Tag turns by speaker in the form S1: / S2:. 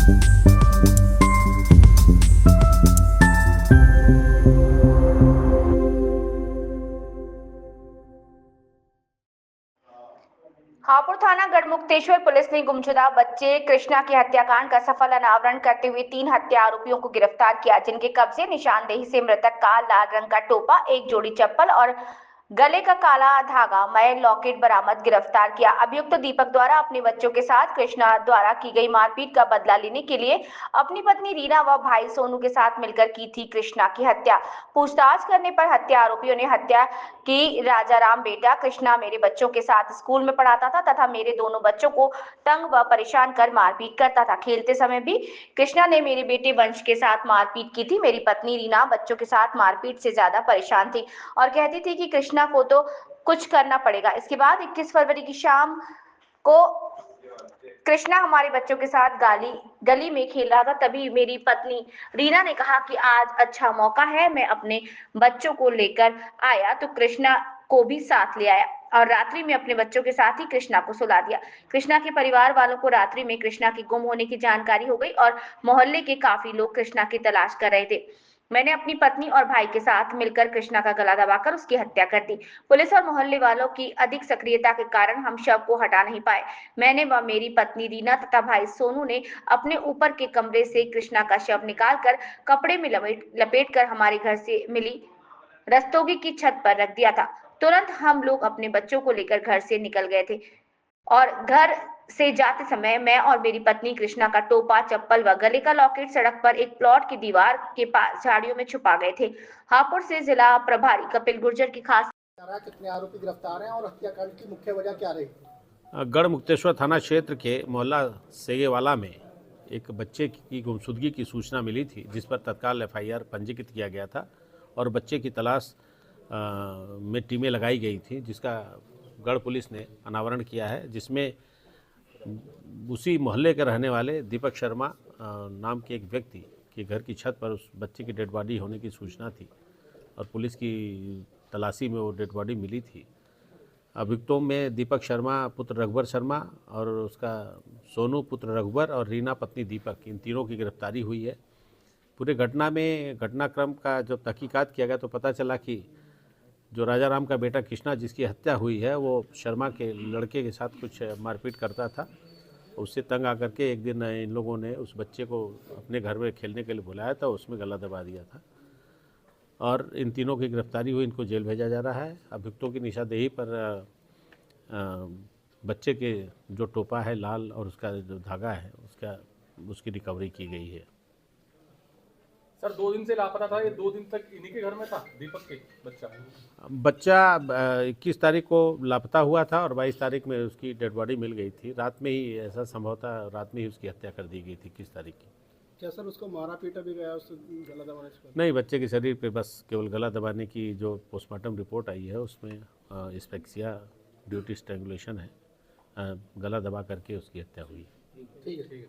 S1: हापुड़ थाना गढ़मुक्तेश्वर पुलिस ने गुमशुदा बच्चे कृष्णा की हत्याकांड का सफल अनावरण करते हुए 3 हत्या आरोपियों को गिरफ्तार किया, जिनके कब्जे निशानदेही से मृतक का लाल रंग का टोपा, एक जोड़ी चप्पल और गले का काला धागा मय लॉकेट बरामद गिरफ्तार किया। अभियुक्त दीपक द्वारा अपने बच्चों के साथ कृष्णा द्वारा की गई मारपीट का बदला लेने के लिए अपनी पत्नी रीना व भाई सोनू के साथ मिलकर की थी कृष्णा की हत्या। पूछताछ करने पर हत्या आरोपियों ने हत्या की राजाराम बेटा कृष्णा मेरे बच्चों के साथ स्कूल में पढ़ाता था तथा मेरे दोनों बच्चों को तंग व परेशान कर मारपीट करता था। खेलते समय भी कृष्णा ने मेरे बेटे वंश के साथ मारपीट की थी। मेरी पत्नी रीना बच्चों के साथ मारपीट से ज्यादा परेशान थी और कहती थी कि कृष्णा को तो कुछ करना पड़ेगा। इसके बाद 21 फरवरी की शाम को कृष्णा हमारे बच्चों के साथ गली में खेल रहा था। तभी मेरी पत्नी रीना ने कहा कि आज अच्छा मौका है, मैं अपने बच्चों को लेकर आया तो कृष्णा को भी साथ ले आया और रात्रि में अपने बच्चों के साथ ही कृष्णा को सुला दिया। कृष्णा के परिवार वालों को रात्रि में कृष्णा के गुम होने की जानकारी हो गई और मोहल्ले के काफी लोग कृष्णा की तलाश कर रहे थे। मैंने अपनी पत्नी और भाई के साथ मिलकर कृष्णा का गला दबाकर उसकी हत्या कर दी। पुलिस और मोहल्ले वालों की अधिक सक्रियता के कारण हम शव को हटा नहीं पाए। मैंने व मेरी पत्नी रीना तथा भाई सोनू ने अपने ऊपर के कमरे से कृष्णा का शव निकालकर कपड़े में लपेट कर हमारे घर से मिली रस्तोगी की छत पर रख दिया था। तुरंत हम लोग अपने बच्चों को लेकर घर से निकल गए थे और घर से जाते समय मैं और मेरी पत्नी कृष्णा का टोपा, चप्पल व गले का लॉकेट सड़क पर एक प्लॉट की दीवार के पास झाड़ियों में छुपा गए थे। हापुड़ से जिला प्रभारी कपिल गुर्जर की खास।
S2: कितने आरोपी गिरफ्तार हैं और हत्याकांड की मुख्य वजह क्या रही?
S3: गढ़मुक्तेश्वर थाना क्षेत्र के मोहल्ला सेगेवाला में एक बच्चे की गुमशुदगी की सूचना मिली थी, जिस पर तत्काल एफआईआर पंजीकृत किया गया था और बच्चे की तलाश में टीमें लगाई गई थी, जिसका गढ़ पुलिस ने अनावरण किया है, जिसमें उसी मोहल्ले के रहने वाले दीपक शर्मा नाम के एक व्यक्ति के घर की छत पर उस बच्चे की डेड बॉडी होने की सूचना थी और पुलिस की तलाशी में वो डेड बॉडी मिली थी। अभियुक्तों में दीपक शर्मा पुत्र रघुवर शर्मा और उसका सोनू पुत्र रघुवर और रीना पत्नी दीपक, इन तीनों की गिरफ्तारी हुई है। पूरे घटनाक्रम का जब तहकीकात किया गया तो पता चला कि जो राजाराम का बेटा कृष्णा जिसकी हत्या हुई है, वो शर्मा के लड़के के साथ कुछ मारपीट करता था। उससे तंग आकर के एक दिन इन लोगों ने उस बच्चे को अपने घर में खेलने के लिए बुलाया था, उसमें गला दबा दिया था और इन तीनों की गिरफ्तारी हुई। इनको जेल भेजा जा रहा है। अभियुक्तों की निशानदेही पर बच्चे के जो टोपा है लाल और उसका जो धागा है उसकी रिकवरी की गई है।
S4: सर 2 दिन से लापता था, ये 2 दिन तक इन्हीं के घर में था दीपक के
S3: बच्चा 21 तारीख को लापता हुआ था और 22 तारीख में उसकी डेड बॉडी मिल गई थी। रात में ही ऐसा संभव था, रात में ही उसकी हत्या कर दी गई थी 21 तारीख की।
S2: क्या सर उसको मारा पीटा भी गया, उसको गला दबाने से?
S3: नहीं, बच्चे के शरीर पे बस केवल गला दबाने की जो पोस्टमार्टम रिपोर्ट आई है उसमें एस्फिक्सिया ड्यू टू स्ट्रैंगुलेशन है, गला दबा करके उसकी हत्या हुई।
S2: ठीक है।